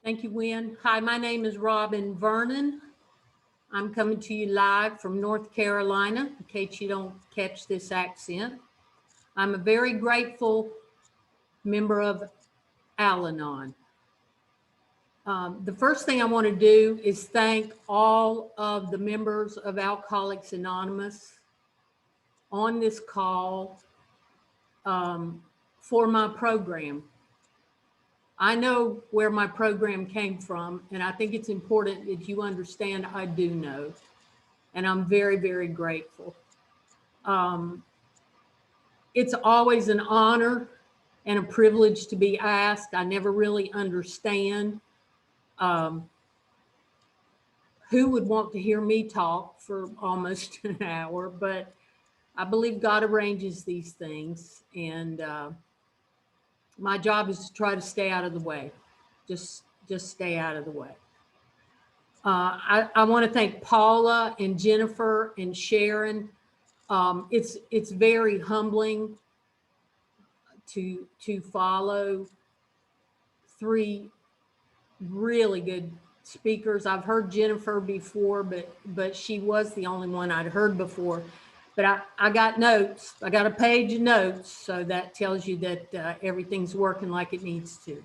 Thank you, Wynn. Hi, my name is Robyn Vernon. I'm coming to you live from North Carolina, in case you don't catch this accent. I'm a very grateful member of Al-Anon. The first thing I want to do is thank all of the members of Alcoholics Anonymous on this call for my program. I know where my program came from, and I think it's important that you understand I do know, and I'm very, very grateful. It's always an honor and a privilege to be asked. I never really understand who would want to hear me talk for almost an hour, but I believe God arranges these things, and my job is to try to stay out of the way. Just stay out of the way. I want to thank Paula and Jennifer and Sharon. It's very humbling to follow three really good speakers. I've heard Jennifer before, but she was the only one I'd heard before. But I got notes. I got a page of notes, so that tells you that everything's working like it needs to.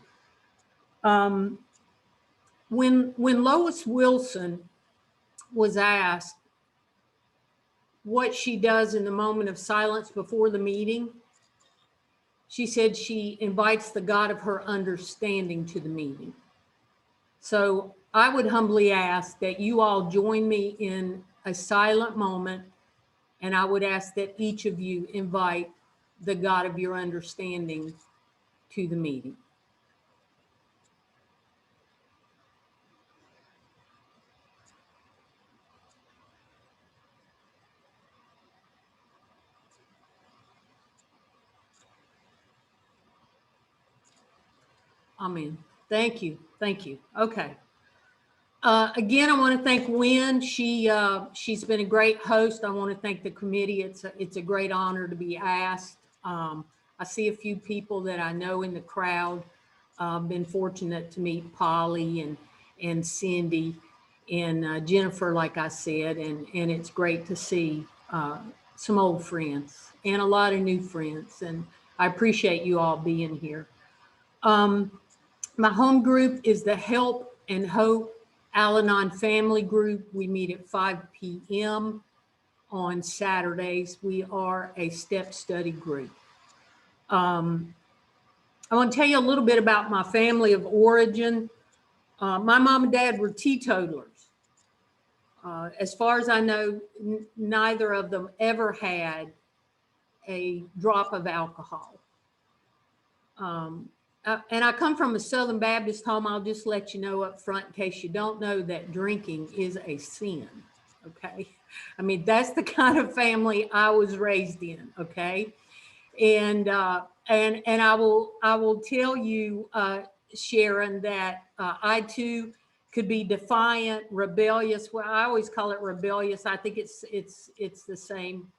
When Lois Wilson was asked what she does in the moment of silence before the meeting, she said she invites the God of her understanding to the meeting. So I would humbly ask that you all join me in a silent moment, and I would ask that each of you invite the God of your understanding to the meeting. Amen. Thank you. Thank you. Okay. Again, I want to thank Wynn. She's been a great host. I want to thank the committee. It's a great honor to be asked. I see a few people that I know in the crowd. Been fortunate to meet Polly and Cindy and Jennifer, like I said, and it's great to see some old friends and a lot of new friends. And I appreciate you all being here. My home group is the Help and Hope Al-Anon Family Group. We meet at 5 p.m. on Saturdays. We are a step study group. I want to tell you a little bit about my family of origin. My mom and dad were teetotalers. As far as I know, neither of them ever had a drop of alcohol. And I come from a Southern Baptist home. I'll just let you know up front, in case you don't know, that drinking is a sin. Okay, I mean, that's the kind of family I was raised in. Okay, and I will tell you, Sharon, that I too could be defiant, rebellious. Well, I always call it rebellious. I think it's the same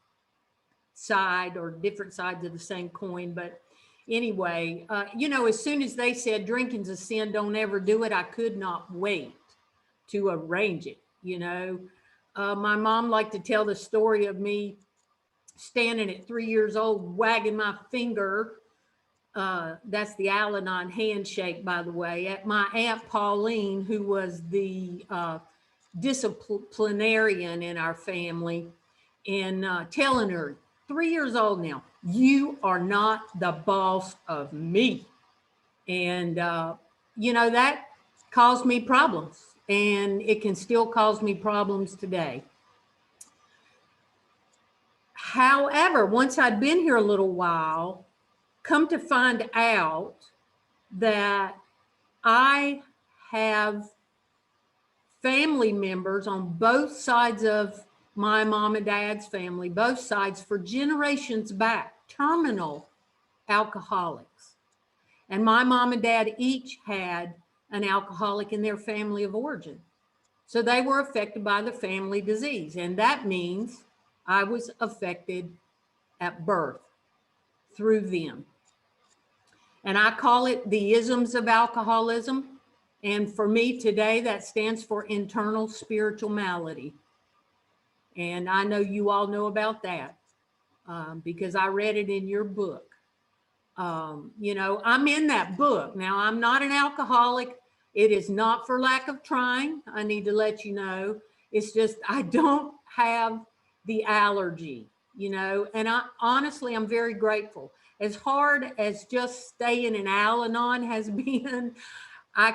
side or different sides of the same coin, but. Anyway, you know, as soon as they said drinking's a sin, don't ever do it, I could not wait to arrange it. You know, my mom liked to tell the story of me standing at 3 years old, wagging my finger. That's the Al-Anon handshake, by the way, at my Aunt Pauline, who was the disciplinarian in our family, and telling her, 3 years old now, you are not the boss of me. And, you know, that caused me problems, and it can still cause me problems today. However, once I'd been here a little while, come to find out that I have family members on both sides of my mom and dad's family, both sides for generations back, terminal alcoholics. And my mom and dad each had an alcoholic in their family of origin. So they were affected by the family disease. And that means I was affected at birth through them. And I call it the isms of alcoholism. And for me today, that stands for internal spiritual malady. And I know you all know about that because I read it in your book. You know, I'm in that book. Now, I'm not an alcoholic. It is not for lack of trying. I need to let you know. It's just I don't have the allergy, you know, and I honestly, I'm very grateful. As hard as just staying in Al-Anon has been, I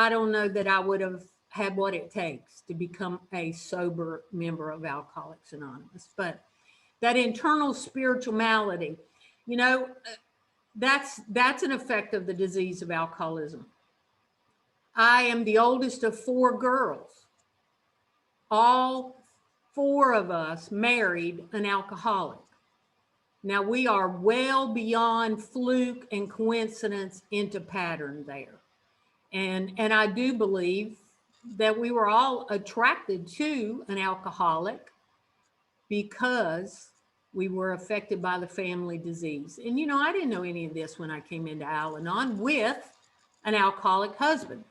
don't know that I would have had what it takes to become a sober member of Alcoholics Anonymous. But that internal spiritual malady, you know, that's an effect of the disease of alcoholism. I am the oldest of 4 girls. All 4 of us married an alcoholic. Now we are well beyond fluke and coincidence into pattern there. And I do believe that we were all attracted to an alcoholic because we were affected by the family disease. And, you know, I didn't know any of this when I came into Al-Anon with an alcoholic husband.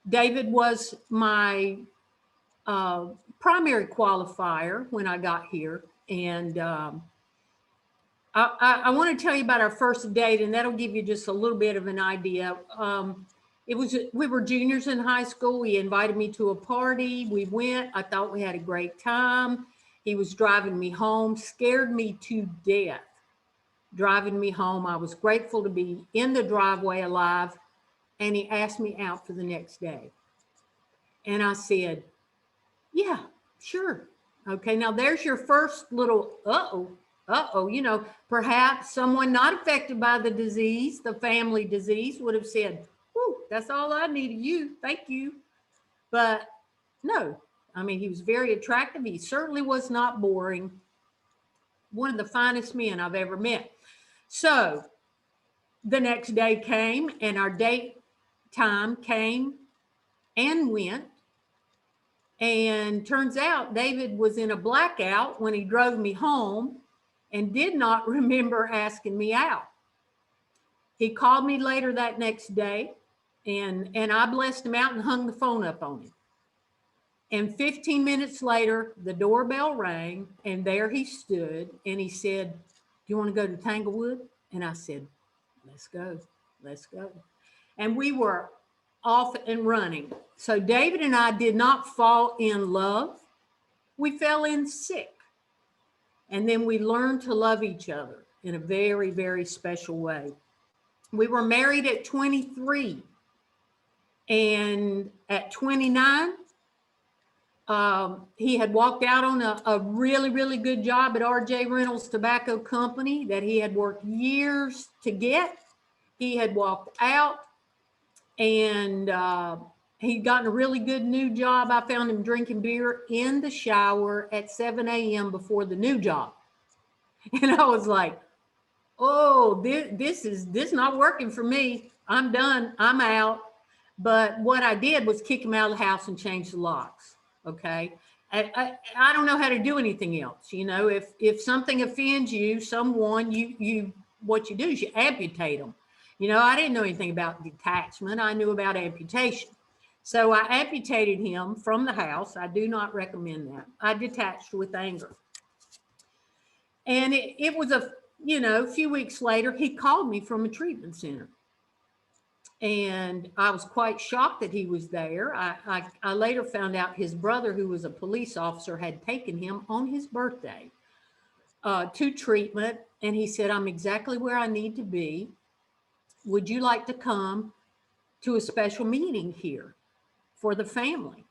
David was my primary qualifier when I got here. And I want to tell you about our first date, and that'll give you just a little bit of an idea. We were juniors in high school. He invited me to a party. We went. I thought we had a great time. He was driving me home, scared me to death, driving me home. I was grateful to be in the driveway alive, and he asked me out for the next day. And I said, yeah, sure. Okay, now there's your first little you know, perhaps someone not affected by the disease, the family disease, would have said, whew, that's all I needed, you, thank you. But no, I mean, he was very attractive. He certainly was not boring. One of the finest men I've ever met. So the next day came, and our date time came and went. And turns out David was in a blackout when he drove me home and did not remember asking me out. He called me later that next day, and I blessed him out and hung the phone up on him. And 15 minutes later, the doorbell rang, and there he stood, and he said, do you want to go to Tanglewood? And I said, let's go, let's go. And we were off and running. So David and I did not fall in love. We fell in sick. And then we learned to love each other in a very, very special way. We were married at 23. And at 29, he had walked out on a really, really good job at R.J. Reynolds Tobacco Company that he had worked years to get. He had walked out, and he'd gotten a really good new job. I found him drinking beer in the shower at 7 a.m. before the new job. And I was like, oh, this is not working for me. I'm done. I'm out. But what I did was kick him out of the house and change the locks. Okay. I don't know how to do anything else. You know, if something offends you, someone, what you do is you amputate them. You know, I didn't know anything about detachment. I knew about amputation. So I amputated him from the house. I do not recommend that. I detached with anger. And it was a few weeks later, he called me from a treatment center. And I was quite shocked that he was there. I later found out his brother, who was a police officer, had taken him on his birthday to treatment. And he said, I'm exactly where I need to be. Would you like to come to a special meeting here for the family?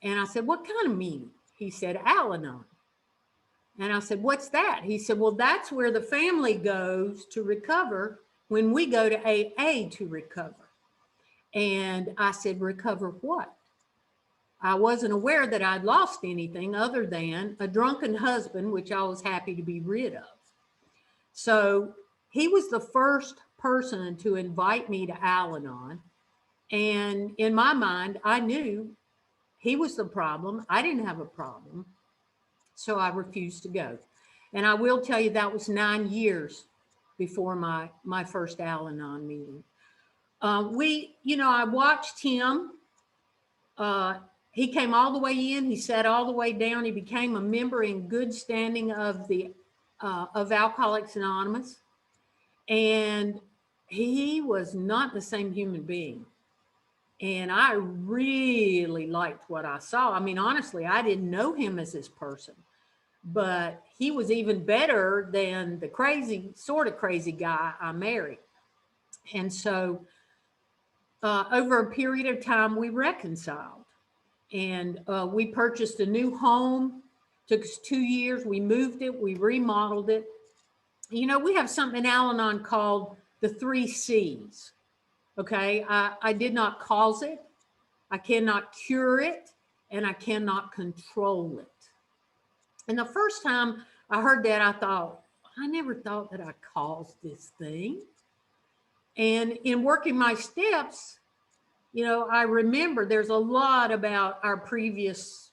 And I said, what kind of meeting? He said, Al-Anon. And I said, what's that? He said, well, that's where the family goes to recover when we go to AA to recover. And I said, recover what? I wasn't aware that I'd lost anything other than a drunken husband, which I was happy to be rid of. So he was the first person to invite me to Al-Anon. And in my mind, I knew he was the problem. I didn't have a problem. So I refused to go. And I will tell you that was 9 years before my first Al-Anon meeting. I watched him. He came all the way in. He sat all the way down. He became a member in good standing of Alcoholics Anonymous, and he was not the same human being. And I really liked what I saw. I mean, honestly, I didn't know him as this person, but he was even better than the sort of crazy guy I married. And so over a period of time, we reconciled, and we purchased a new home. Took us 2 years. We moved it. We remodeled it. We have something in Al-Anon called the 3 C's. Okay. I did not cause it. I cannot cure it, and I cannot control it. And the first time I heard that, I thought, I never thought that I caused this thing. And in working my steps, I remember there's a lot about our previous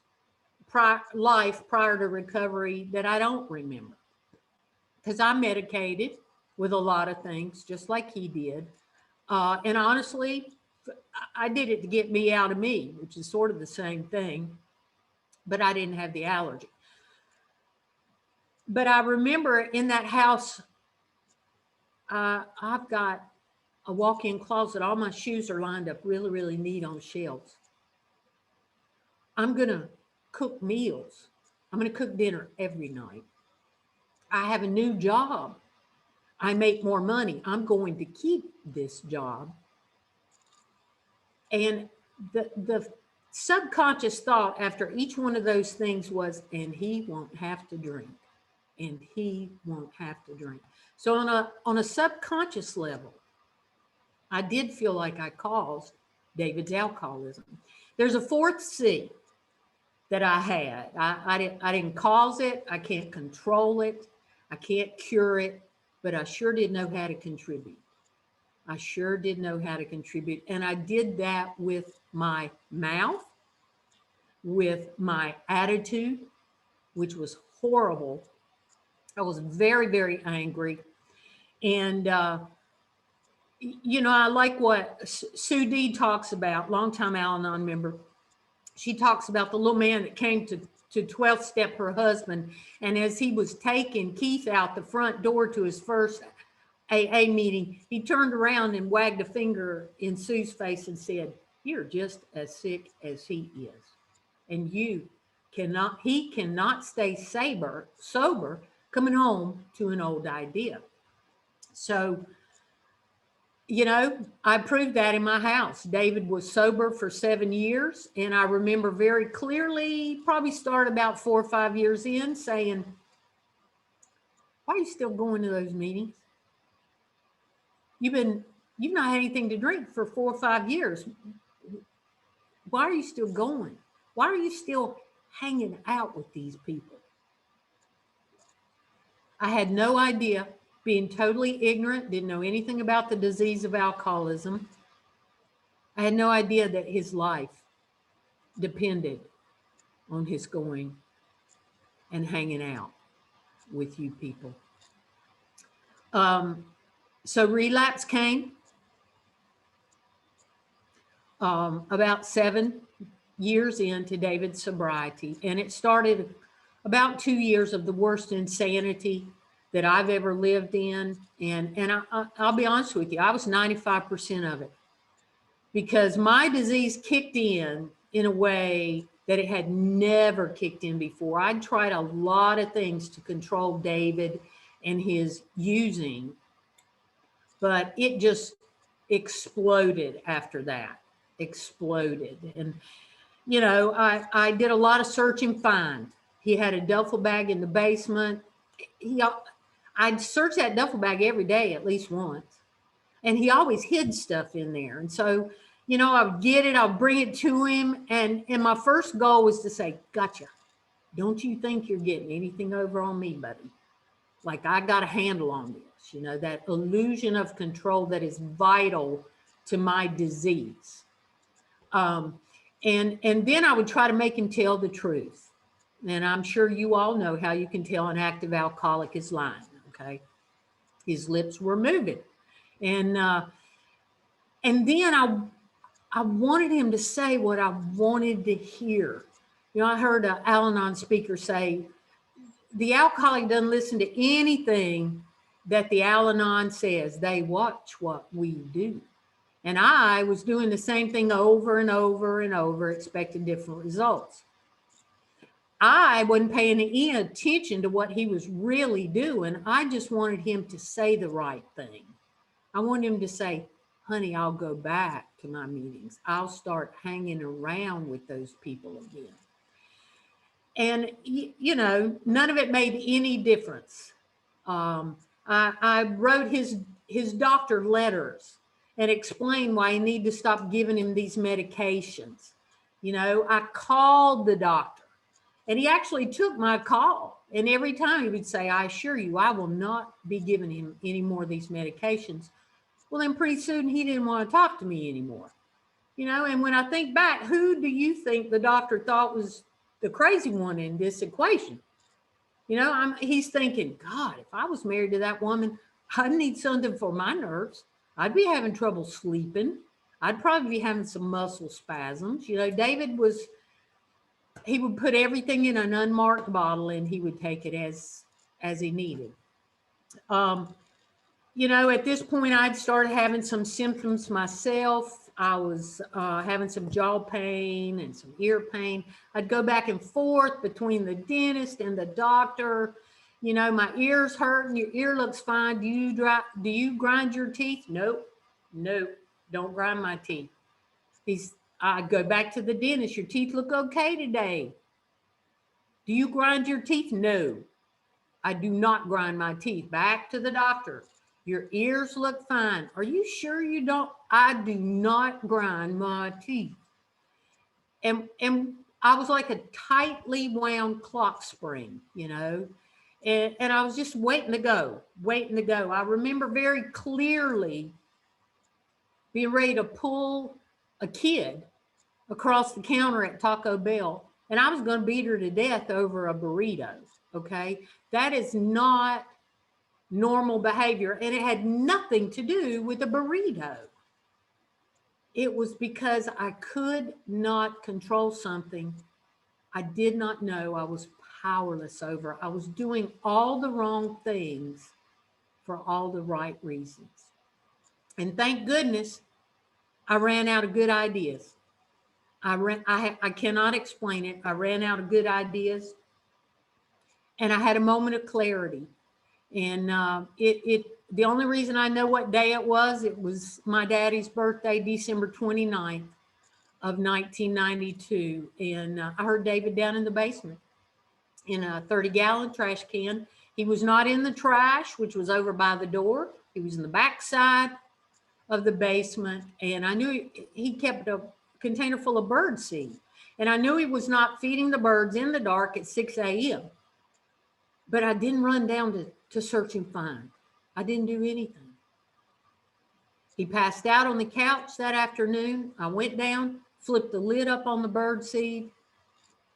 life prior to recovery that I don't remember, because I medicated with a lot of things, just like he did. And honestly, I did it to get me out of me, which is sort of the same thing, but I didn't have the allergy. But I remember in that house, I've got a walk-in closet. All my shoes are lined up really, really neat on shelves. I'm going to cook meals. I'm going to cook dinner every night. I have a new job. I make more money. I'm going to keep this job. And the subconscious thought after each one of those things was, and he won't have to drink, and he won't have to drink. So on a subconscious level, I did feel like I caused David's alcoholism. There's a 4th C that I had. I didn't cause it. I can't control it. I can't cure it, but I sure did know how to contribute. I sure did know how to contribute. And I did that with my mouth, with my attitude, which was horrible. I was very, very angry. And, I like what Sue D talks about, longtime Al-Anon member. She talks about the little man that came to 12th step her husband. And as he was taking Keith out the front door to his first AA meeting, he turned around and wagged a finger in Sue's face and said, "You're just as sick as he is. And he cannot stay sober coming home to an old idea." So, I proved that in my house. David was sober for 7 years. And I remember very clearly, probably started about 4 or 5 years in, saying, "Why are you still going to those meetings? You've not had anything to drink for 4 or 5 years. Why are you still going? Why are you still hanging out with these people?" I had no idea, being totally ignorant, didn't know anything about the disease of alcoholism. I had no idea that his life depended on his going and hanging out with you people. So relapse came about 7 years into David's sobriety. And it started about 2 years of the worst insanity that I've ever lived in. And I'll be honest with you, I was 95% of it, because my disease kicked in a way that it had never kicked in before. I'd tried a lot of things to control David and his using, but it just exploded after that. Exploded. And I did a lot of search and find. He had a duffel bag in the basement. I'd search that duffel bag every day at least once, and he always hid stuff in there. And so, I would get it, I'll bring it to him, and my first goal was to say, "Gotcha. Don't you think you're getting anything over on me, buddy? Like, I got a handle on this." That illusion of control that is vital to my disease. And then I would try to make him tell the truth. And I'm sure you all know how you can tell an active alcoholic is lying, okay? His lips were moving. And And then I wanted him to say what I wanted to hear. You know, I heard an Al-Anon speaker say, the alcoholic doesn't listen to anything that the Al-Anon says. They watch what we do. And I was doing the same thing over and over and over, expecting different results. I wasn't paying any attention to what he was really doing. I just wanted him to say the right thing. I wanted him to say, honey, I'll go back to my meetings. I'll start hanging around with those people again. And, you know, none of it made any difference. I wrote his doctor letters and explained why I need to stop giving him these medications. You know, I called the doctor, and he actually took my call. And every time he would say, I assure you, I will not be giving him any more of these medications. Well, then pretty soon he didn't want to talk to me anymore. You know, and when I think back, who do you think the doctor thought was the crazy one in this equation? You know, he's thinking, God, if I was married to that woman, I'd need something for my nerves. I'd be having trouble sleeping. I'd probably be having some muscle spasms. You know, David he would put everything in an unmarked bottle and he would take it as he needed. You know, at this point, I'd started having some symptoms myself. I was having some jaw pain and some ear pain. I'd go back and forth between the dentist and the doctor. You know, my ears hurt and your ear looks fine. Do you grind your teeth? Nope. Don't grind my teeth. I go back to the dentist. Your teeth look okay today. Do you grind your teeth? No, I do not grind my teeth. Back to the doctor. Your ears look fine. Are you sure you don't? I do not grind my teeth. And I was like a tightly wound clock spring, you know, and I was just waiting to go. I remember very clearly being ready to pull a kid across the counter at Taco Bell, and I was going to beat her to death over a burrito. Okay. That is not normal behavior, and it had nothing to do with a burrito. It was because I could not control something I did not know I was powerless over. I was doing all the wrong things for all the right reasons. And thank goodness I ran out of good ideas. I cannot explain it. I ran out of good ideas, and I had a moment of clarity. And the only reason I know what day it was my daddy's birthday, December 29th of 1992. And I heard David down in the basement in a 30-gallon trash can. He was not in the trash, which was over by the door. He was in the backside of the basement. And I knew he kept a container full of bird seed. And I knew he was not feeding the birds in the dark at 6 a.m. But I didn't run down to search and find. I didn't do anything. He passed out on the couch that afternoon. I went down, flipped the lid up on the bird seed,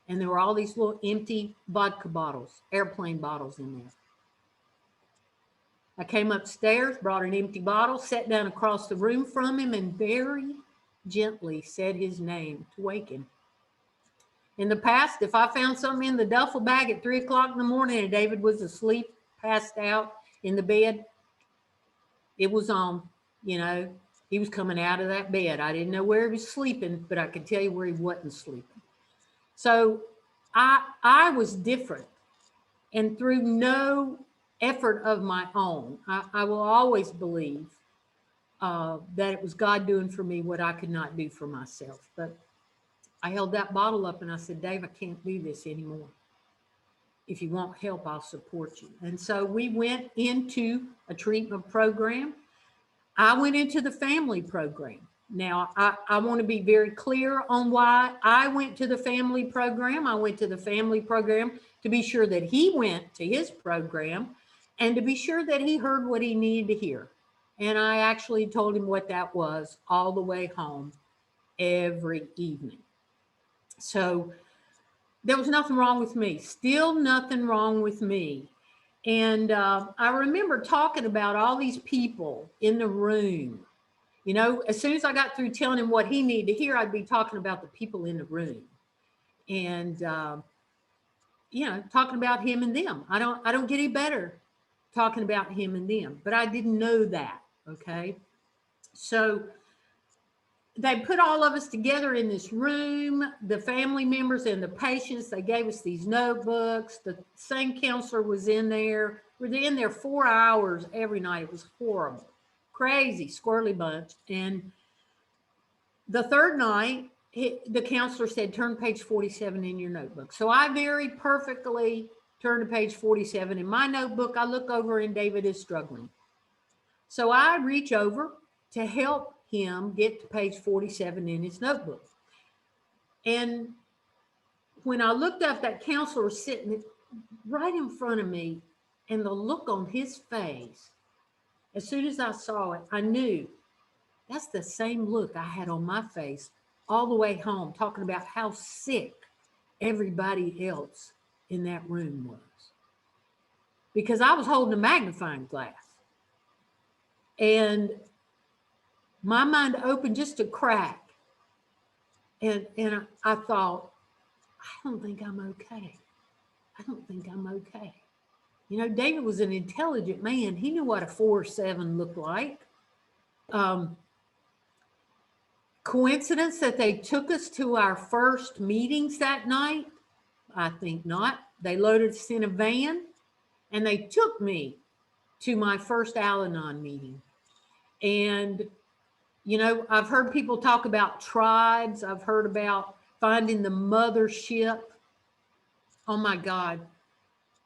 and there were all these little empty vodka bottles, airplane bottles in there. I came upstairs, brought an empty bottle, sat down across the room from him, and very gently said his name to wake him. In the past, if I found something in the duffel bag at 3 o'clock in the morning and David was asleep, passed out in the bed, it was on. You know, he was coming out of that bed. I didn't know where he was sleeping, but I could tell you where he wasn't sleeping. So I was different. And through no effort of my own, I will always believe that it was God doing for me what I could not do for myself. But I held that bottle up and I said, Dave, I can't do this anymore. If you want help, I'll support you. And so we went into a treatment program. I went into the family program. Now, I want to be very clear on why I went to the family program. I went to the family program to be sure that he went to his program and to be sure that he heard what he needed to hear. And I actually told him what that was all the way home every evening. So there was nothing wrong with me, still nothing wrong with me. And I remember talking about all these people in the room You know, as soon as I got through telling him what he needed to hear, I'd be talking about the people in the room, and you know, talking about him and them. I don't get any better talking about him and them, but I didn't know that. Okay, so they put all of us together in this room, the family members and the patients. They gave us these notebooks. The same counselor was in there. We were in there 4 hours every night. It was horrible, crazy, squirrely bunch. And the third night, the counselor said, turn to page 47 in your notebook. So I very perfectly turned to page 47 in my notebook. I look over and David is struggling. So I reach over to help him get to page 47 in his notebook. And when I looked up, that counselor was sitting right in front of me, and the look on his face, as soon as I saw it, I knew that's the same look I had on my face all the way home, talking about how sick everybody else in that room was. Because I was holding a magnifying glass. And my mind opened just a crack. And I thought, I don't think I'm okay. I don't think I'm okay. You know, David was an intelligent man. He knew what a 4-7 looked like. Coincidence that they took us to our first meetings that night? I think not. They loaded us in a van and they took me to my first Al-Anon meeting. And, you know, I've heard people talk about tribes. I've heard about finding the mothership. Oh my God.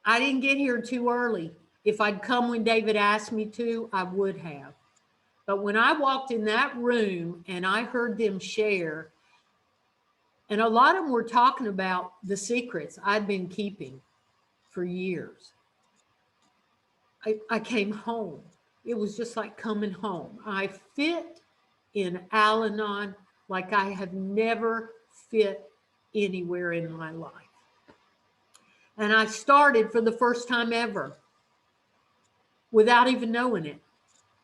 I didn't get here too early. If I'd come when David asked me to, I would have. But when I walked in that room and I heard them share, and a lot of them were talking about the secrets I'd been keeping for years. I came home. It was just like coming home. I fit in Al-Anon like I have never fit anywhere in my life. And I started for the first time ever, without even knowing it,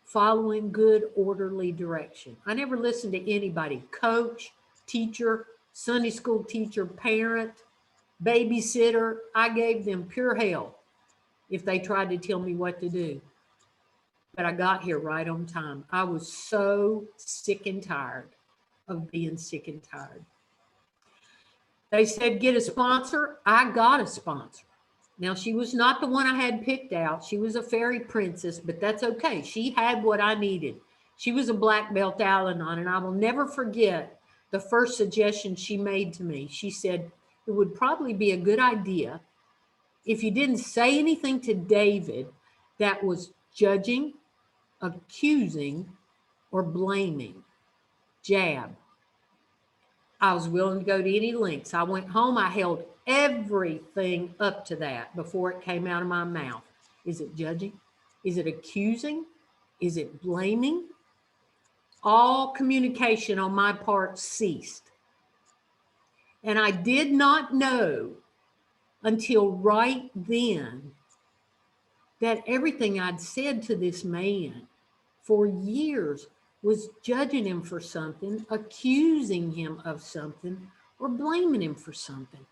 following good, orderly direction. I never listened to anybody, coach, teacher, Sunday school teacher, parent, babysitter. I gave them pure hell if they tried to tell me what to do. But I got here right on time. I was so sick and tired of being sick and tired. They said, get a sponsor. I got a sponsor. Now, she was not the one I had picked out. She was a fairy princess, but that's okay. She had what I needed. She was a black belt Al-Anon, and I will never forget the first suggestion she made to me. She said, it would probably be a good idea if you didn't say anything to David that was judging, accusing, or blaming. Jab. I was willing to go to any lengths. I went home. I held everything up to that before it came out of my mouth. Is it judging? Is it accusing? Is it blaming? All communication on my part ceased. And I did not know until right then that everything I'd said to this man for years was judging him for something, accusing him of something, or blaming him for something.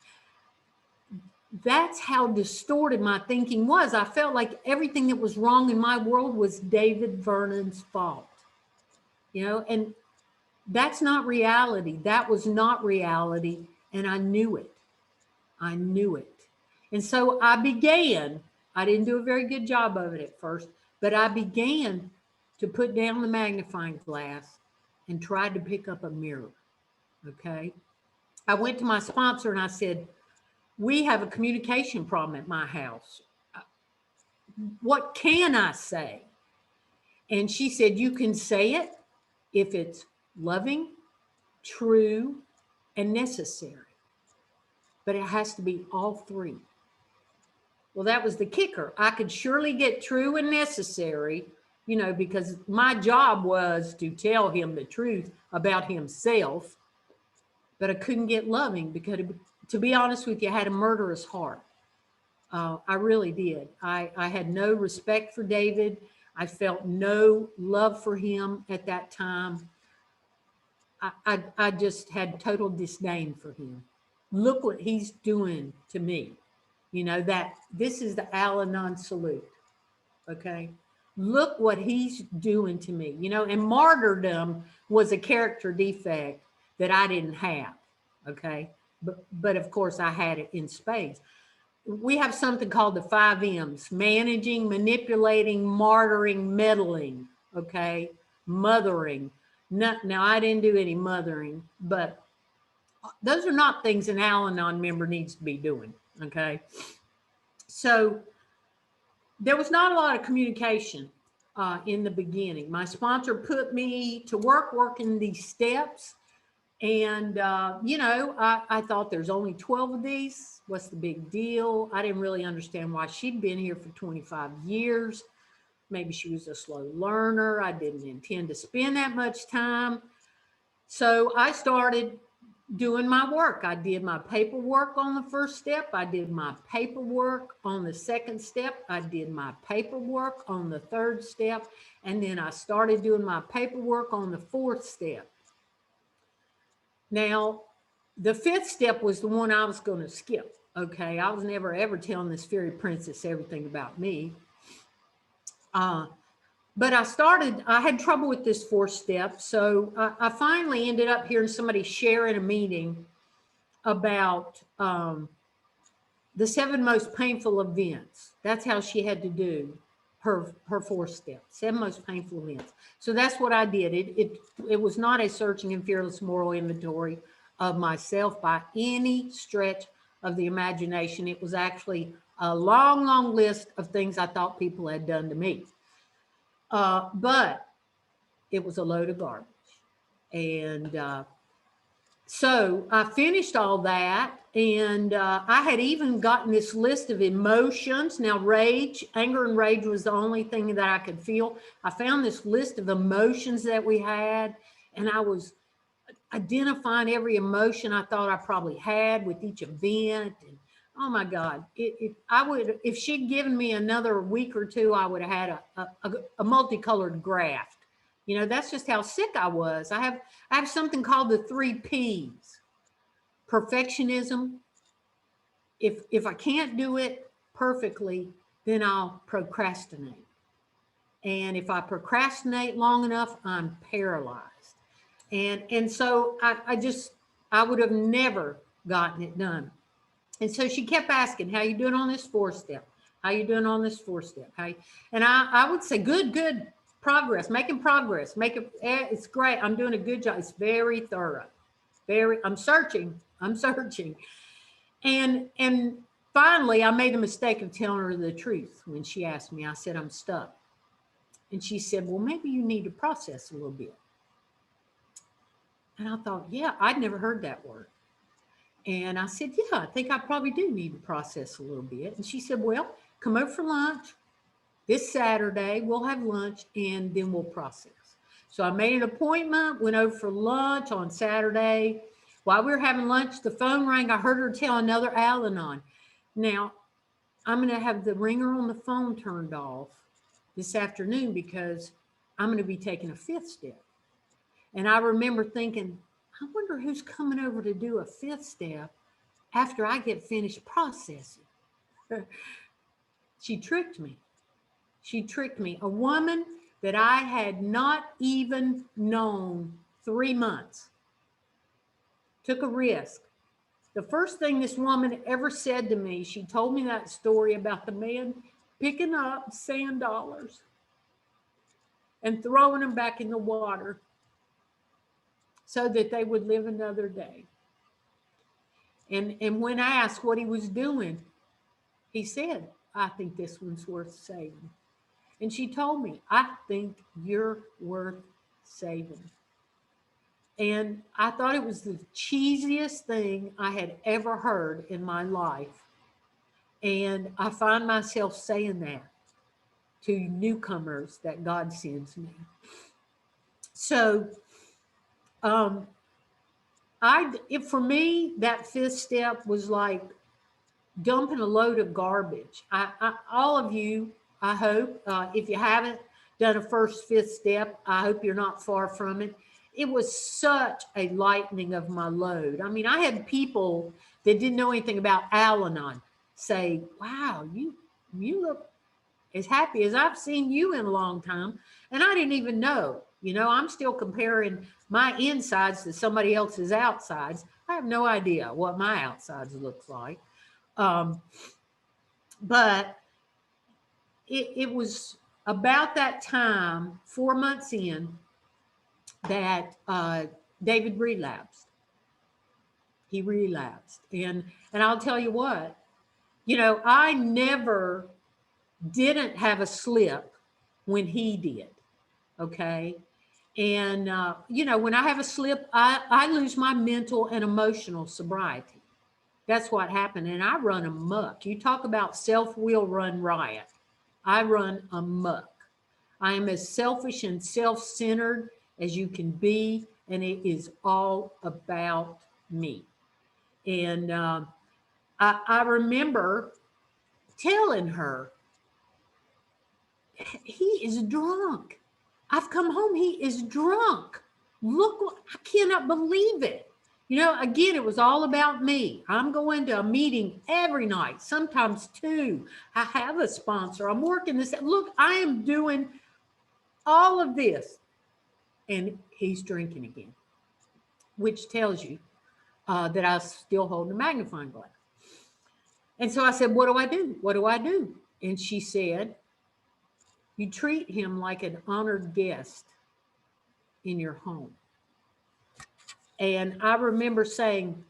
That's how distorted my thinking was. I felt like everything that was wrong in my world was David Vernon's fault. You know, and that's not reality. That was not reality, and I knew it. I knew it. And so I began, I didn't do a very good job of it at first, but I began to put down the magnifying glass and tried to pick up a mirror, okay? I went to my sponsor and I said, we have a communication problem at my house. What can I say? And she said, you can say it if it's loving, true, and necessary. But it has to be all three. Well, that was the kicker. I could surely get true and necessary, you know, because my job was to tell him the truth about himself, but I couldn't get loving because, to be honest with you, I had a murderous heart. I really did. I had no respect for David. I felt no love for him at that time. I just had total disdain for him. Look what he's doing to me. You know, that this is the Al-Anon salute. Okay. Look what he's doing to me. You know, and martyrdom was a character defect that I didn't have. Okay. But of course I had it in spades. We have something called the 5 M's: managing, manipulating, martyring, meddling. Okay. Mothering. Now, I didn't do any mothering, but those are not things an Al-Anon member needs to be doing. Okay. So there was not a lot of communication in the beginning. My sponsor put me to work working these steps. And, you know, I thought there's only 12 of these. What's the big deal? I didn't really understand why she'd been here for 25 years. Maybe she was a slow learner. I didn't intend to spend that much time. So I started doing my work. I did my paperwork on the first step. I did my paperwork on the second step. I did my paperwork on the third step. And then I started doing my paperwork on the fourth step. Now, the fifth step was the one I was going to skip. Okay. I was never ever telling this fairy princess everything about me. But I had trouble with this fourth step. So I finally ended up hearing somebody share in a meeting about the 7 most painful events. That's how she had to do her 4th step, 7 most painful events. So that's what I did. It was not a searching and fearless moral inventory of myself by any stretch of the imagination. It was actually a long, long list of things I thought people had done to me. But it was a load of garbage. And so I finished all that, and I had even gotten this list of emotions. Now, anger and rage was the only thing that I could feel. I found this list of emotions that we had, and I was identifying every emotion I thought I probably had with each event. And oh my God, if she'd given me another week or two, I would have had a multicolored graph. You know, that's just how sick I was. I have something called the 3 P's. Perfectionism. If I can't do it perfectly, then I'll procrastinate. And if I procrastinate long enough, I'm paralyzed. And so I would have never gotten it done. And so she kept asking, how you doing on this 4th step? How you doing on this 4th step? And I would say, good. Progress, making progress, it's great. I'm doing a good job. It's very thorough. I'm searching. And finally, I made the mistake of telling her the truth when she asked me. I said, I'm stuck. And she said, well, maybe you need to process a little bit. And I thought, yeah, I'd never heard that word. And I said, yeah, I think I probably do need to process a little bit. And she said, well, come over for lunch. This Saturday, we'll have lunch, and then we'll process. So I made an appointment, went over for lunch on Saturday. While we were having lunch, the phone rang. I heard her tell another Al-Anon. Now, I'm going to have the ringer on the phone turned off this afternoon because I'm going to be taking a 5th step. And I remember thinking, I wonder who's coming over to do a 5th step after I get finished processing. She tricked me. A woman that I had not even known 3 months took a risk. The first thing this woman ever said to me, she told me that story about the man picking up sand dollars and throwing them back in the water so that they would live another day. And when asked what he was doing, he said, I think this one's worth saving. And she told me, I think you're worth saving. And I thought it was the cheesiest thing I had ever heard in my life. And I find myself saying that to newcomers that God sends me. So, for me, that 5th step was like dumping a load of garbage. All of you, I hope, if you haven't, done a first, fifth step. I hope you're not far from it. It was such a lightening of my load. I mean, I had people that didn't know anything about Al-Anon say, wow, you look as happy as I've seen you in a long time. And I didn't even know, I'm still comparing my insides to somebody else's outsides. I have no idea what my outsides looks like. But it was about that time, 4 months in, that David relapsed. He relapsed. And I'll tell you what, I never didn't have a slip when he did. Okay. And, when I have a slip, I lose my mental and emotional sobriety. That's what happened. And I run amok. You talk about self-will run riot. I run amok. I am as selfish and self-centered as you can be. And it is all about me. And I remember telling her, he is drunk. I've come home. He is drunk. Look, I cannot believe it. Again, it was all about me. I'm going to a meeting every night, sometimes two. I have a sponsor. I'm working this. Look, I am doing all of this. And he's drinking again, which tells you that I still hold a magnifying glass. And so I said, what do I do? What do I do? And she said, you treat him like an honored guest in your home. And I remember saying,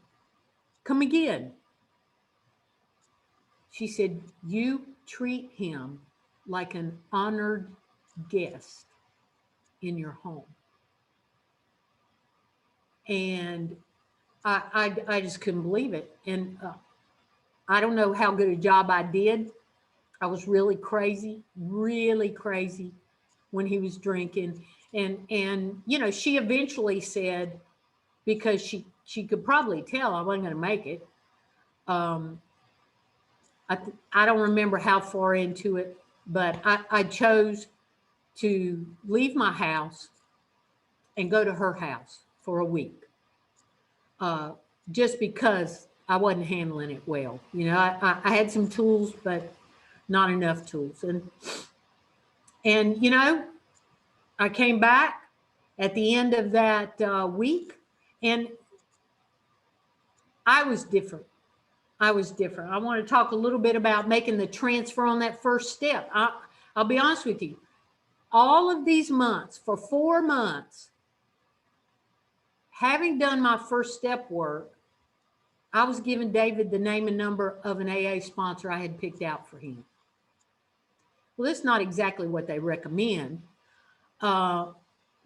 come again. She said, you treat him like an honored guest in your home. And I just couldn't believe it. And I don't know how good a job I did. I was really crazy when he was drinking. And she eventually said, because she could probably tell I wasn't going to make it. I don't remember how far into it, but I chose to leave my house and go to her house for a week, just because I wasn't handling it well. I had some tools, but not enough tools. And I came back at the end of that week, and I was different. I want to talk a little bit about making the transfer on that first step. I'll be honest with you. All of these months, for 4 months, having done my first step work, I was giving David the name and number of an AA sponsor I had picked out for him. Well, that's not exactly what they recommend. But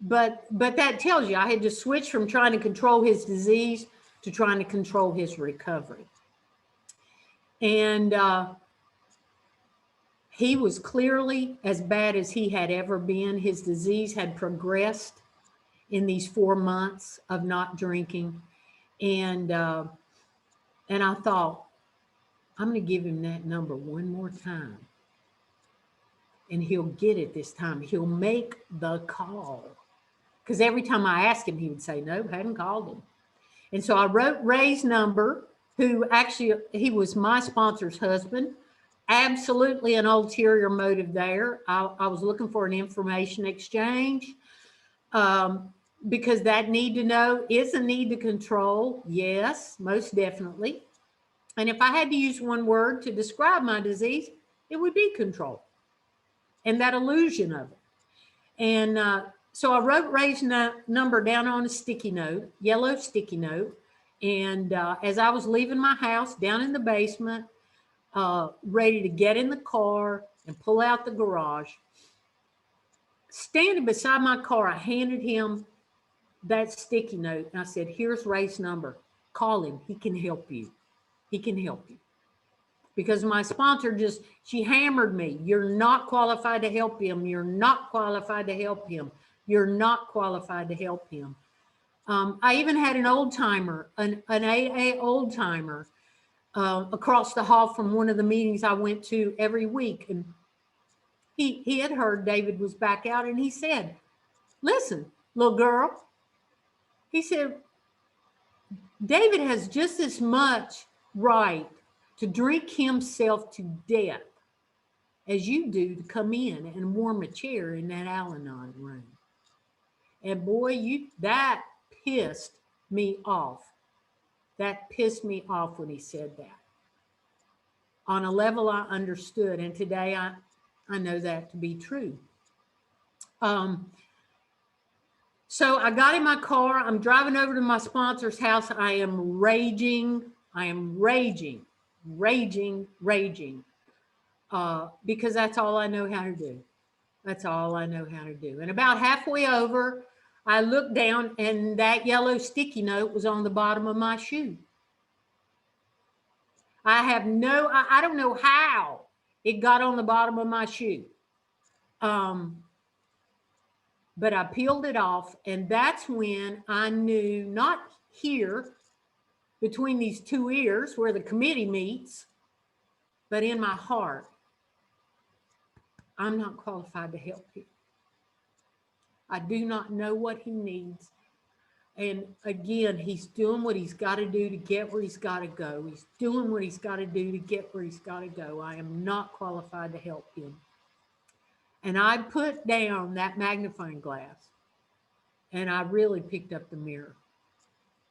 that tells you I had to switch from trying to control his disease to trying to control his recovery. And he was clearly as bad as he had ever been. His disease had progressed in these 4 months of not drinking. And I thought, I'm going to give him that number one more time. And he'll get it this time. He'll make the call. Because every time I asked him, he would say, no, hadn't called him. And so I wrote Ray's number, who actually, he was my sponsor's husband. Absolutely an ulterior motive there. I was looking for an information exchange, because that need to know is a need to control. Yes, most definitely. And if I had to use one word to describe my disease, it would be control and that illusion of it. And so I wrote Ray's number down on a sticky note, yellow sticky note. And as I was leaving my house down in the basement, ready to get in the car and pull out the garage, standing beside my car, I handed him that sticky note. And I said, here's Ray's number. Call him. He can help you. He can help you. Because my sponsor she hammered me. You're not qualified to help him. You're not qualified to help him. You're not qualified to help him. I even had an old timer, an AA old timer, across the hall from one of the meetings I went to every week. And he had heard David was back out, and he said, listen, little girl, he said, David has just as much right to drink himself to death as you do to come in and warm a chair in that Al-Anon room. And boy, that pissed me off. That pissed me off when he said that. On a level I understood, and today I know that to be true. So I got in my car. I'm driving over to my sponsor's house. I am raging. Because that's all I know how to do. That's all I know how to do. And about halfway over, I looked down, and that yellow sticky note was on the bottom of my shoe. I don't know how it got on the bottom of my shoe. But I peeled it off, and that's when I knew, not here between these two ears where the committee meets, but in my heart, I'm not qualified to help him. I do not know what he needs. And again, he's doing what he's got to do to get where he's got to go. He's doing what he's got to do to get where he's got to go. I am not qualified to help him. And I put down that magnifying glass, and I really picked up the mirror.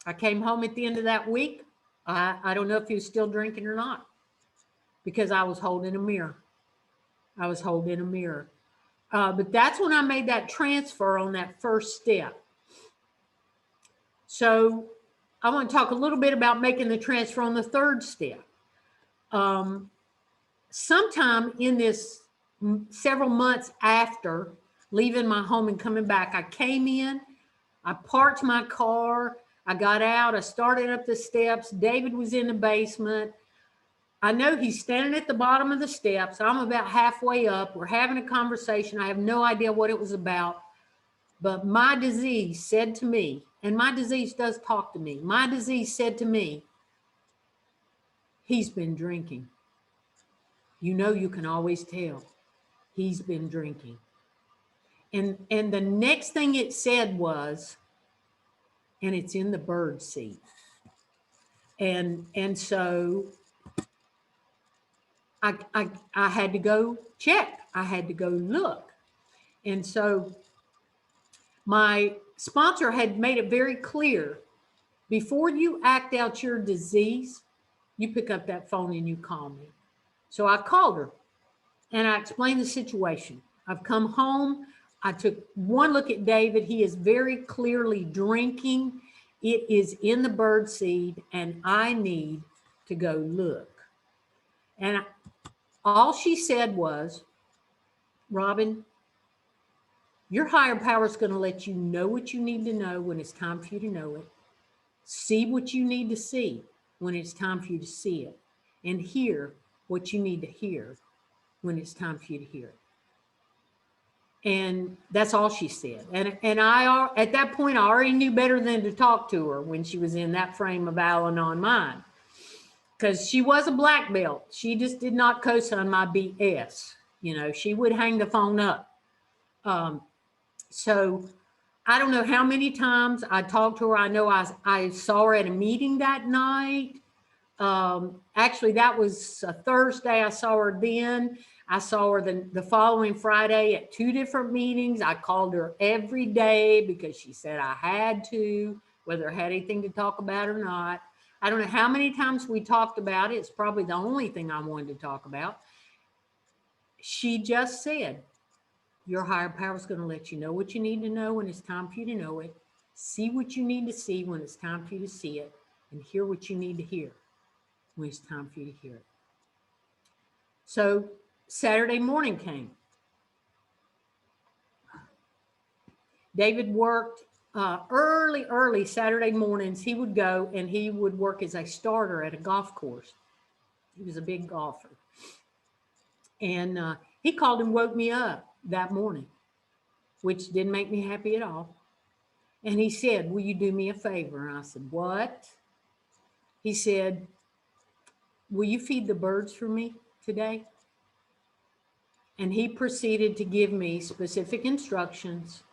I came home at the end of that week. I don't know if he was still drinking or not, because I was holding a mirror. I was holding a mirror. But that's when I made that transfer on that first step. So I want to talk a little bit about making the transfer on the third step. Sometime in this several months after leaving my home and coming back, I came in, I parked my car, I got out, I started up the steps. David was in the basement. I know he's standing at the bottom of the steps. I'm about halfway up. We're having a conversation. I have no idea what it was about. But my disease said to me, and my disease does talk to me, my disease said to me, he's been drinking. You know, you can always tell he's been drinking. And the next thing it said was, and it's in the bird seed. And so I had to go check. I had to go look. And so my sponsor had made it very clear, before you act out your disease, you pick up that phone and you call me. So I called her and I explained the situation. I've come home. I took one look at David. He is very clearly drinking. It is in the bird seed, and I need to go look. And all she said was, Robyn, your higher power is going to let you know what you need to know when it's time for you to know it. See what you need to see when it's time for you to see it. And hear what you need to hear when it's time for you to hear it. And that's all she said. And I, at that point, I already knew better than to talk to her when she was in that frame of Al-Anon mind. Because she was a black belt. She just did not co-sign my BS. You know, she would hang the phone up. So I don't know how many times I talked to her. I know I saw her at a meeting that night. Actually, that was a Thursday. I saw her then. I saw her the following Friday at 2 different meetings. I called her every day because she said I had to, whether I had anything to talk about or not. I don't know how many times we talked about it. It's probably the only thing I wanted to talk about. She just said, your higher power is going to let you know what you need to know when it's time for you to know it. See what you need to see when it's time for you to see it. And hear what you need to hear when it's time for you to hear it. So Saturday morning came. David worked early Saturday mornings. He would go and he would work as a starter at a golf course. He was a big golfer. And he called and woke me up that morning, which didn't make me happy at all. And he said, will you do me a favor? And I said, what? He said, will you feed the birds for me today? And he proceeded to give me specific instructions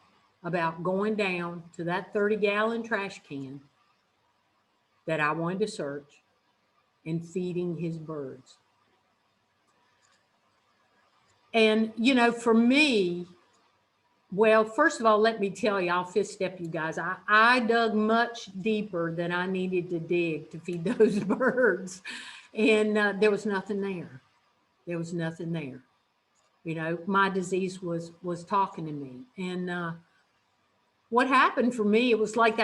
about going down to that 30-gallon trash can that I wanted to search and feeding his birds. And, you know, for me, well, first of all, let me tell you, I'll fist step you guys. I dug much deeper than I needed to dig to feed those birds. And there was nothing there. There was nothing there. You know, my disease was talking to me. And what happened for me, it was like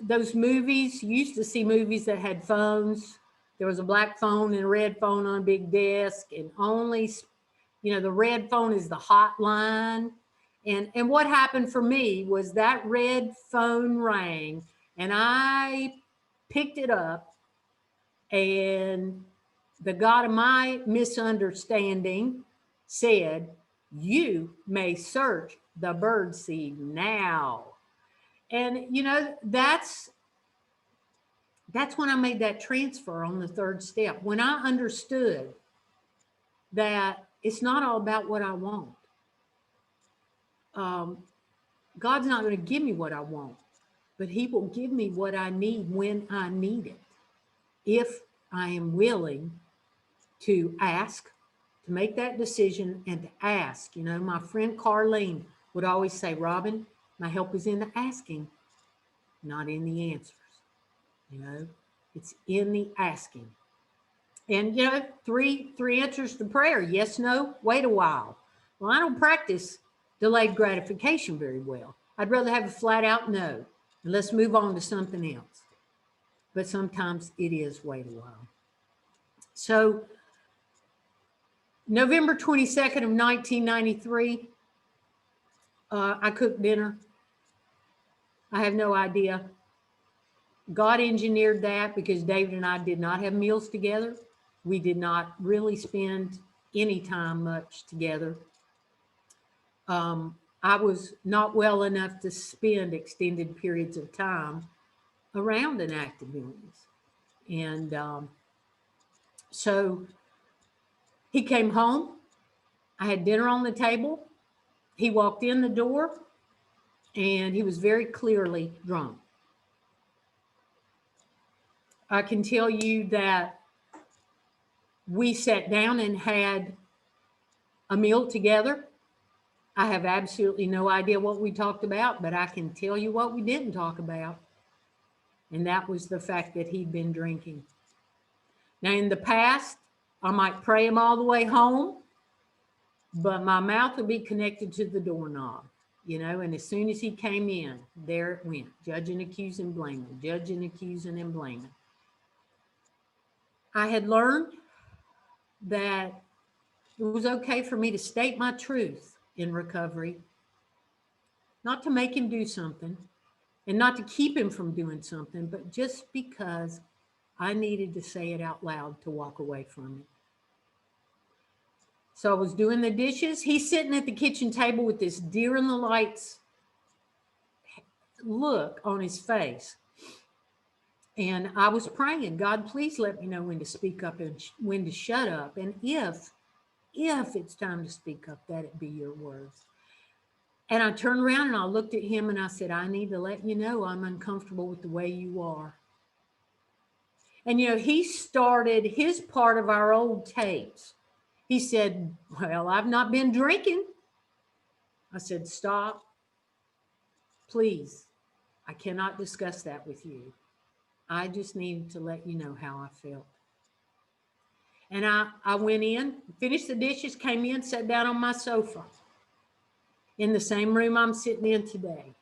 those movies. You used to see movies that had phones. There was a black phone and a red phone on a big desk, and only, you know, the red phone is the hotline. And what happened for me was that red phone rang, and I picked it up, and the God of my misunderstanding said, "You may search the bird seed now." And, you know, that's when I made that transfer on the third step. When I understood that it's not all about what I want. God's not going to give me what I want, but he will give me what I need when I need it. If I am willing to ask, to make that decision and to ask. You know, my friend Carlene would always say, Robyn, my help is in the asking, not in the answers. You know, it's in the asking. And, you know, three answers to prayer. Yes, no, wait a while. Well, I don't practice delayed gratification very well. I'd rather have a flat out no, and let's move on to something else. But sometimes it is wait a while. So November 22nd of 1993, I cooked dinner. I have no idea. God engineered that because David and I did not have meals together. We did not really spend any time much together. I was not well enough to spend extended periods of time around an active illness. And so he came home. I had dinner on the table. He walked in the door, and he was very clearly drunk. I can tell you that we sat down and had a meal together. I have absolutely no idea what we talked about, but I can tell you what we didn't talk about. And that was the fact that he'd been drinking. Now, in the past, I might pray him all the way home, but my mouth would be connected to the doorknob, you know, and as soon as he came in, there it went, judging, accusing, blaming, judging, accusing, and blaming. I had learned that it was okay for me to state my truth in recovery, not to make him do something and not to keep him from doing something, but just because I needed to say it out loud to walk away from it. So I was doing the dishes. He's sitting at the kitchen table with this deer in the lights look on his face. And I was praying, God, please let me know when to speak up and when to shut up. And if it's time to speak up, that it be your words. And I turned around and I looked at him and I said, I need to let you know I'm uncomfortable with the way you are. And, you know, he started his part of our old tapes. He said, well, I've not been drinking. I said, stop. Please, I cannot discuss that with you. I just needed to let you know how I felt. And I went in, finished the dishes, came in, sat down on my sofa in the same room I'm sitting in today.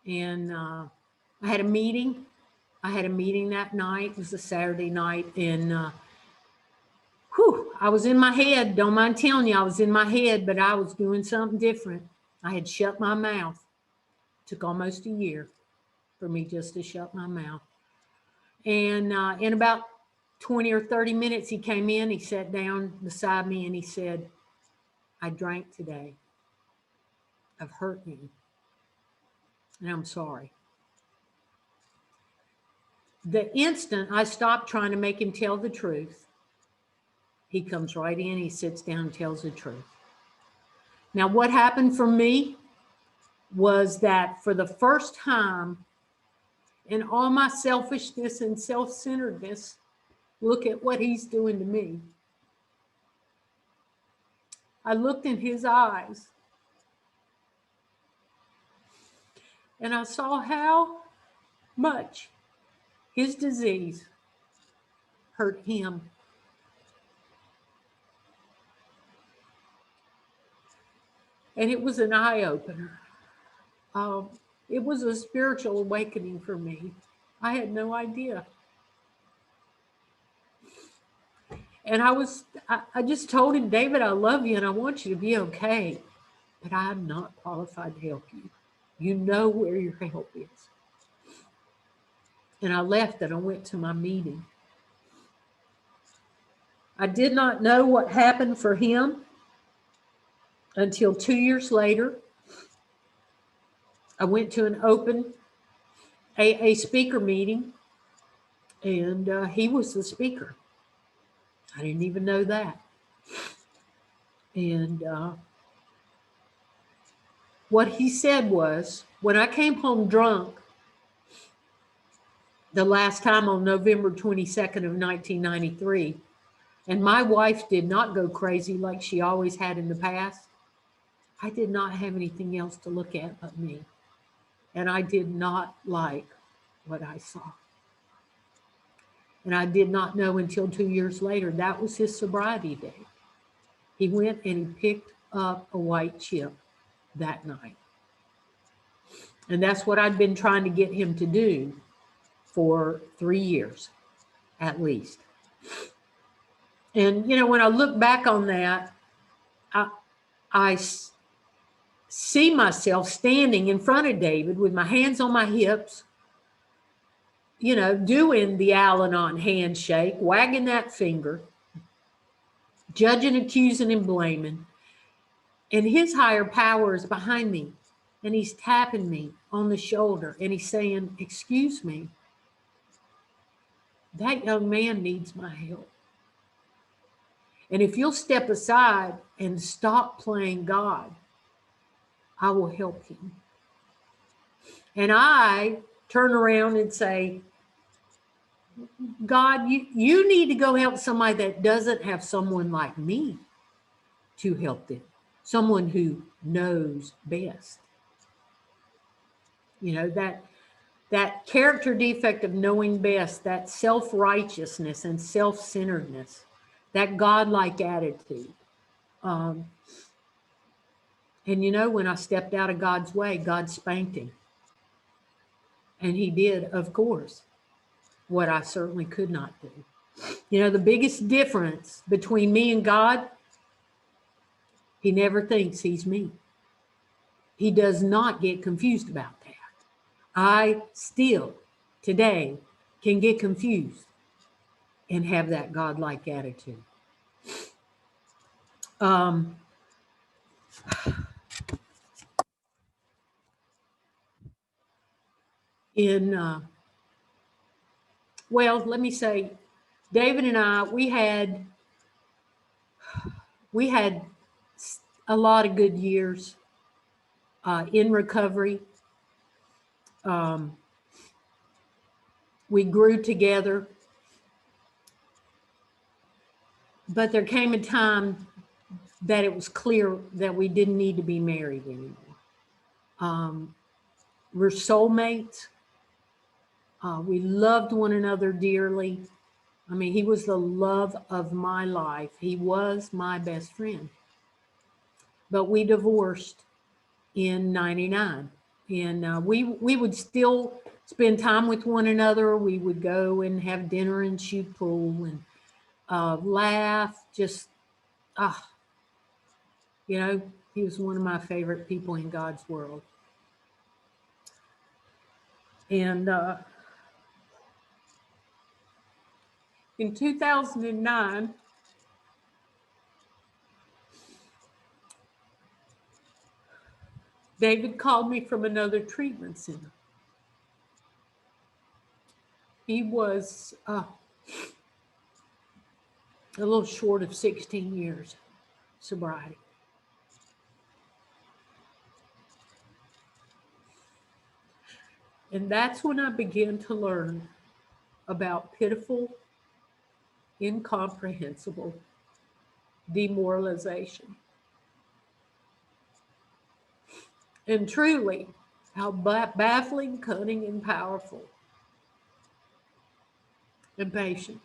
And I had a meeting. I had a meeting that night. It was a Saturday night. And I was in my head. Don't mind telling you, I was in my head, but I was doing something different. I had shut my mouth. It took almost a year for me just to shut my mouth. And in about 20 or 30 minutes, he came in, he sat down beside me, and he said, I drank today. I've hurt you. And I'm sorry. The instant I stopped trying to make him tell the truth, he comes right in, he sits down and tells the truth. Now, what happened for me was that for the first time in all my selfishness and self-centeredness, look at what he's doing to me. I looked in his eyes and I saw how much his disease hurt him. And it was an eye-opener. It was a spiritual awakening for me. I had no idea. And I just told him, David, I love you and I want you to be okay, but I'm not qualified to help you. You know where your help is. And I left and I went to my meeting. I did not know what happened for him until 2 years later. I went to an open AA speaker meeting, and he was the speaker. I didn't even know that. And what he said was, when I came home drunk the last time on November 22nd of 1993, and my wife did not go crazy like she always had in the past, I did not have anything else to look at but me. And I did not like what I saw. And I did not know until 2 years later, that was his sobriety day. He went and he picked up a white chip that night. And that's what I'd been trying to get him to do for 3 years, at least. And, you know, when I look back on that, I see myself standing in front of David with my hands on my hips, you know, doing the Al-Anon handshake, wagging that finger, judging, accusing, and blaming. And his higher power is behind me. And he's tapping me on the shoulder. And he's saying, excuse me, that young man needs my help. And if you'll step aside and stop playing God, I will help him. And I turn around and say, God, you need to go help somebody that doesn't have someone like me to help them. Someone who knows best. You know, that character defect of knowing best, that self-righteousness and self-centeredness, that godlike attitude. And you know, when I stepped out of God's way, God spanked him. And he did, of course, what I certainly could not do. You know, the biggest difference between me and God, he never thinks he's me. He does not get confused about that. I still, today, can get confused and have that godlike attitude. Well, let me say, David and I, we had a lot of good years in recovery. We grew together, but there came a time that it was clear that we didn't need to be married anymore. We're soulmates. We loved one another dearly. I mean, he was the love of my life. He was my best friend. But we divorced in '99. And we would still spend time with one another. We would go and have dinner and shoot pool and laugh. Just, you know, he was one of my favorite people in God's world. And in 2009, David called me from another treatment center. He was a little short of 16 years sobriety. And that's when I began to learn about pitiful, incomprehensible demoralization. And truly, how baffling, cunning, and powerful and patient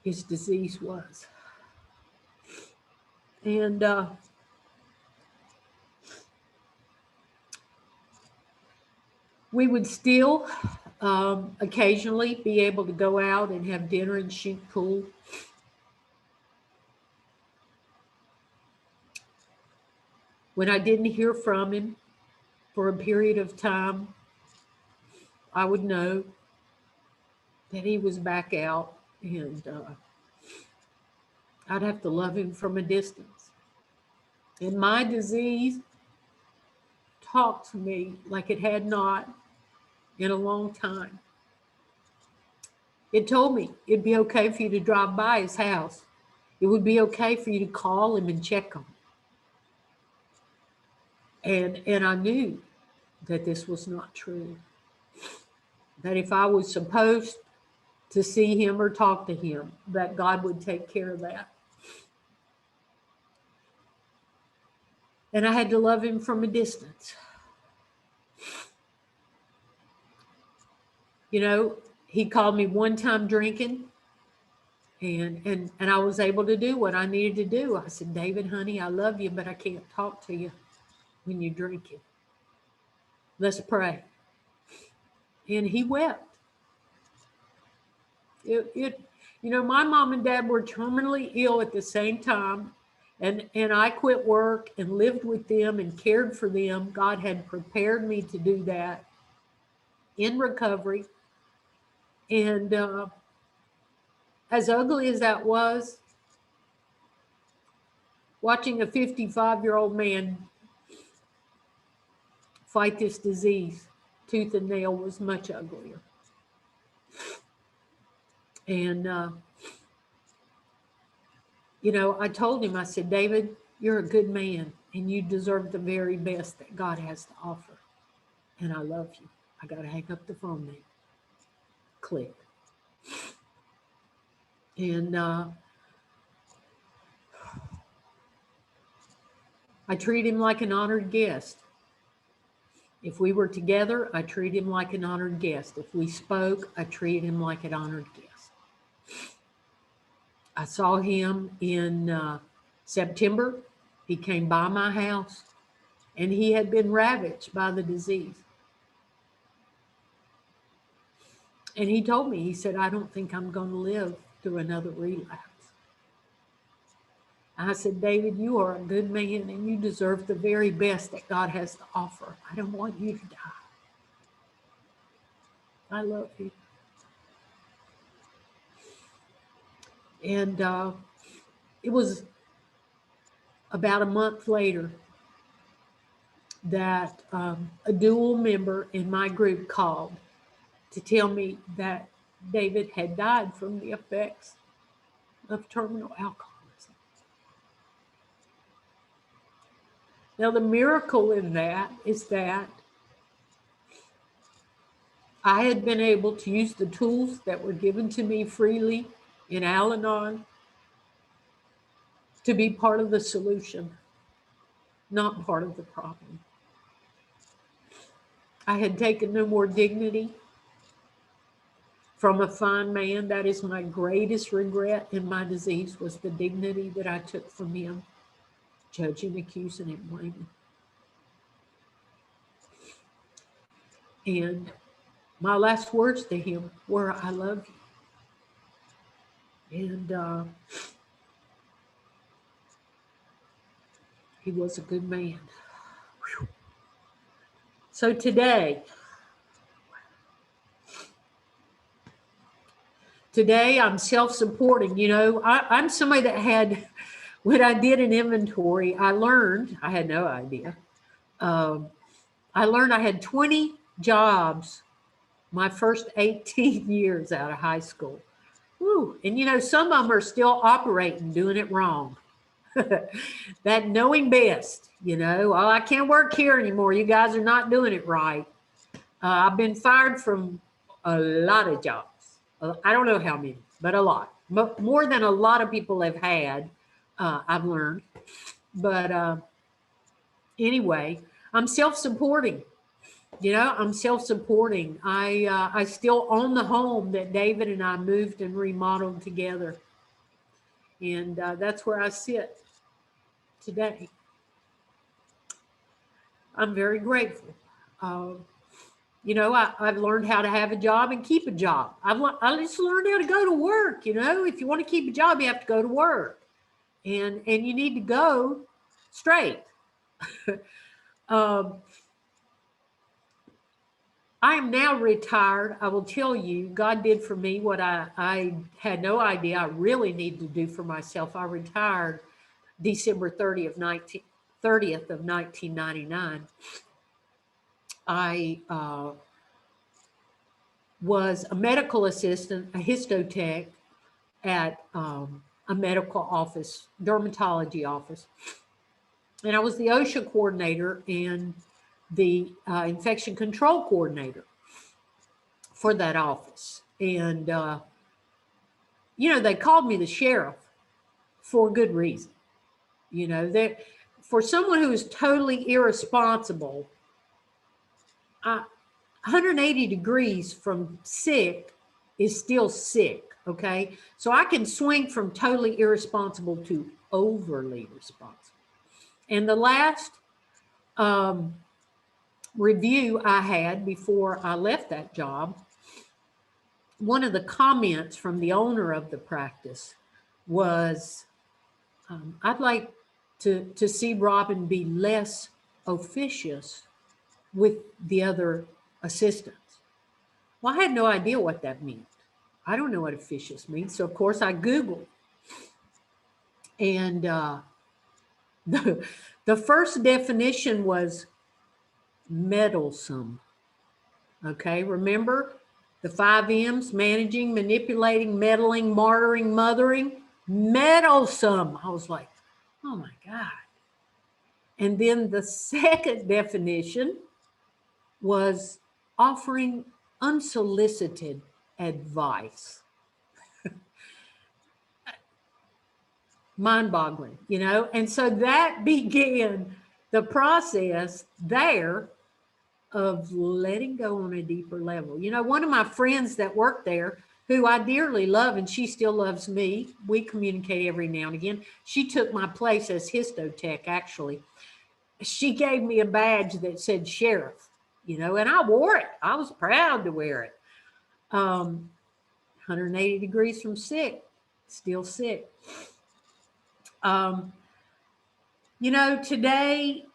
his disease was. And we would still occasionally be able to go out and have dinner and shoot pool. When I didn't hear from him for a period of time, I would know that he was back out, and I'd have to love him from a distance. And my disease talked to me like it had not in a long time. It told me it'd be okay for you to drive by his house. It would be okay for you to call him and check on him. And I knew that this was not true. That if I was supposed to see him or talk to him, that God would take care of that. And I had to love him from a distance. You know, he called me one time drinking, and I was able to do what I needed to do. I said, David, honey, I love you, but I can't talk to you when you're drinking. Let's pray. And he wept. My mom and dad were terminally ill at the same time, and I quit work and lived with them and cared for them. God had prepared me to do that in recovery. And as ugly as that was, watching a 55-year-old man fight this disease tooth and nail was much uglier. And, I told him, I said, David, you're a good man, and you deserve the very best that God has to offer. And I love you. I got to hang up the phone now. Click. And I treat him like an honored guest. If we were together, I treat him like an honored guest. If we spoke, I treat him like an honored guest. I saw him in September. He came by my house, and he had been ravaged by the disease. And he told me, he said, I don't think I'm going to live through another relapse. I said, David, you are a good man, and you deserve the very best that God has to offer. I don't want you to die. I love you. And it was about a month later that a dual member in my group called to tell me that David had died from the effects of terminal alcoholism. Now, the miracle in that is that I had been able to use the tools that were given to me freely in Al-Anon to be part of the solution, not part of the problem. I had taken no more dignity from a fine man. That is my greatest regret in my disease, was the dignity that I took from him, judging, accusing, and blaming. And my last words to him were, I love you. And he was a good man. Whew. So today I'm self-supporting. I'm somebody that had, when I did an inventory, I learned, I had no idea. I learned I had 20 jobs my first 18 years out of high school. Woo. And some of them are still operating, doing it wrong. That knowing best, oh, I can't work here anymore. You guys are not doing it right. I've been fired from a lot of jobs. I don't know how many, but a lot. More than a lot of people have had, I've learned. But anyway, I'm self-supporting. I'm self-supporting. I still own the home that David and I moved and remodeled together. And that's where I sit today. I'm very grateful. I've learned how to have a job and keep a job. I just learned how to go to work. If you want to keep a job, you have to go to work, and you need to go straight. I am now retired. I will tell you, God did for me what I had no idea I really needed to do for myself. I retired December 30th of 1999. I was a medical assistant, a histotech at a medical office, dermatology office. And I was the OSHA coordinator and the infection control coordinator for that office. And, they called me the sheriff for good reason. That for someone who is totally irresponsible, 180 degrees from sick is still sick, okay? So I can swing from totally irresponsible to overly responsible. And the last review I had before I left that job, one of the comments from the owner of the practice was, I'd like to see Robyn be less officious with the other assistants. Well, I had no idea what that meant. I don't know what officious means. So, of course, I Googled. And the first definition was meddlesome. Okay, remember the 5 M's: managing, manipulating, meddling, martyring, mothering. Meddlesome. I was like, oh my God. And then the second definition was offering unsolicited advice. Mind-boggling, and so that began the process there of letting go on a deeper level. One of my friends that worked there, who I dearly love, and she still loves me, we communicate every now and again. She took my place as histotech, actually. She gave me a badge that said sheriff, and I wore it. I was proud to wear it. 180 degrees from sick, still sick. Today,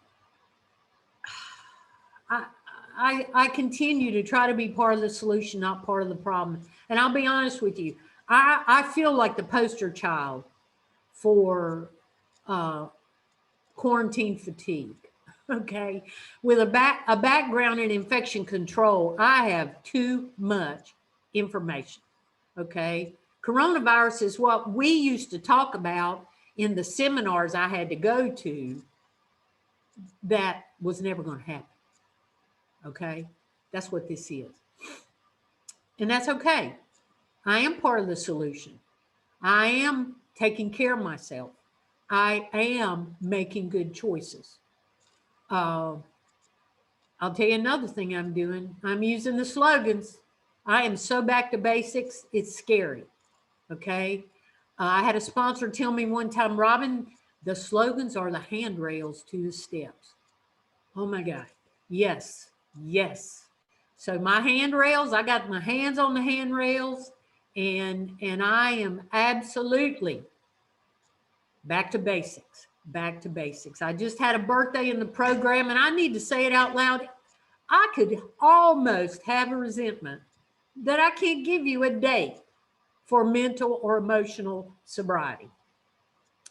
I continue to try to be part of the solution, not part of the problem. And I'll be honest with you, I feel like the poster child for quarantine fatigue. Okay, with a background in infection control, I have too much information. Okay, coronavirus is what we used to talk about in the seminars I had to go to. That was never going to happen. Okay, that's what this is, and that's okay. I am part of the solution. I am taking care of myself. I am making good choices. I'll tell you another thing I'm doing. I'm using the slogans. I am so back to basics, it's scary. Okay. I had a sponsor tell me one time, Robyn, the slogans are the handrails to the steps. Oh my God. Yes. Yes. So my handrails, I got my hands on the handrails, and I am absolutely back to basics. Back to basics. I just had a birthday in the program, and I need to say it out loud. I could almost have a resentment that I can't give you a date for mental or emotional sobriety.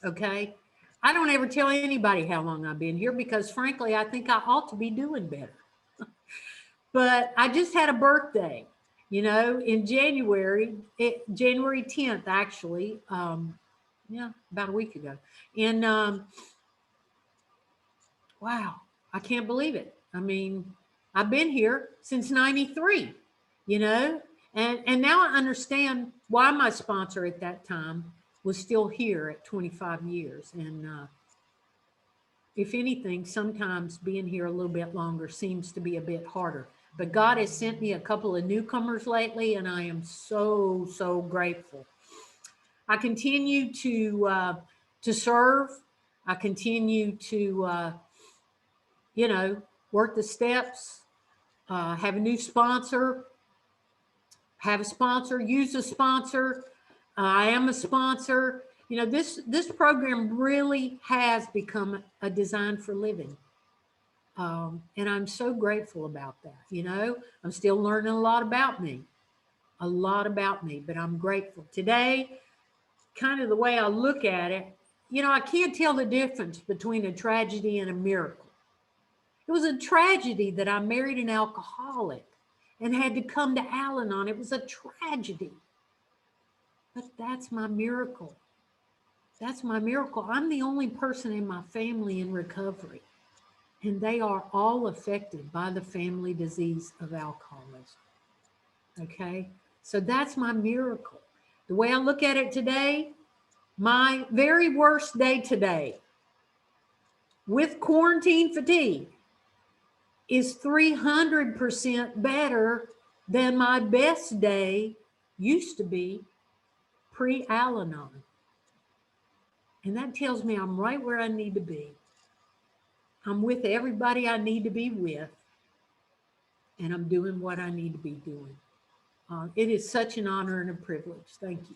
Okay? I don't ever tell anybody how long I've been here because, frankly, I think I ought to be doing better. But I just had a birthday, in January 10th, actually. Yeah, about a week ago. And wow, I can't believe it. I mean, I've been here since 93, you know, and now I understand why my sponsor at that time was still here at 25 years. And if anything, sometimes being here a little bit longer seems to be a bit harder. But God has sent me a couple of newcomers lately, and I am so, so grateful. I continue to serve. I continue to you know, work the steps, have a new sponsor, have a sponsor, use a sponsor. I am a sponsor. You know, this program really has become a design for living. And I'm so grateful about that. You know, I'm still learning a lot about me, but I'm grateful. Today, kind of the way I look at it, you know, I can't tell the difference between a tragedy and a miracle. It was a tragedy that I married an alcoholic and had to come to Al-Anon. It was a tragedy. But that's my miracle. That's my miracle. I'm the only person in my family in recovery, and they are all affected by the family disease of alcoholism. Okay? So that's my miracle. The way I look at it today, my very worst day today with quarantine fatigue is 300% better than my best day used to be pre-Al-Anon. And that tells me I'm right where I need to be. I'm with everybody I need to be with, and I'm doing what I need to be doing. It is such an honor and a privilege. Thank you.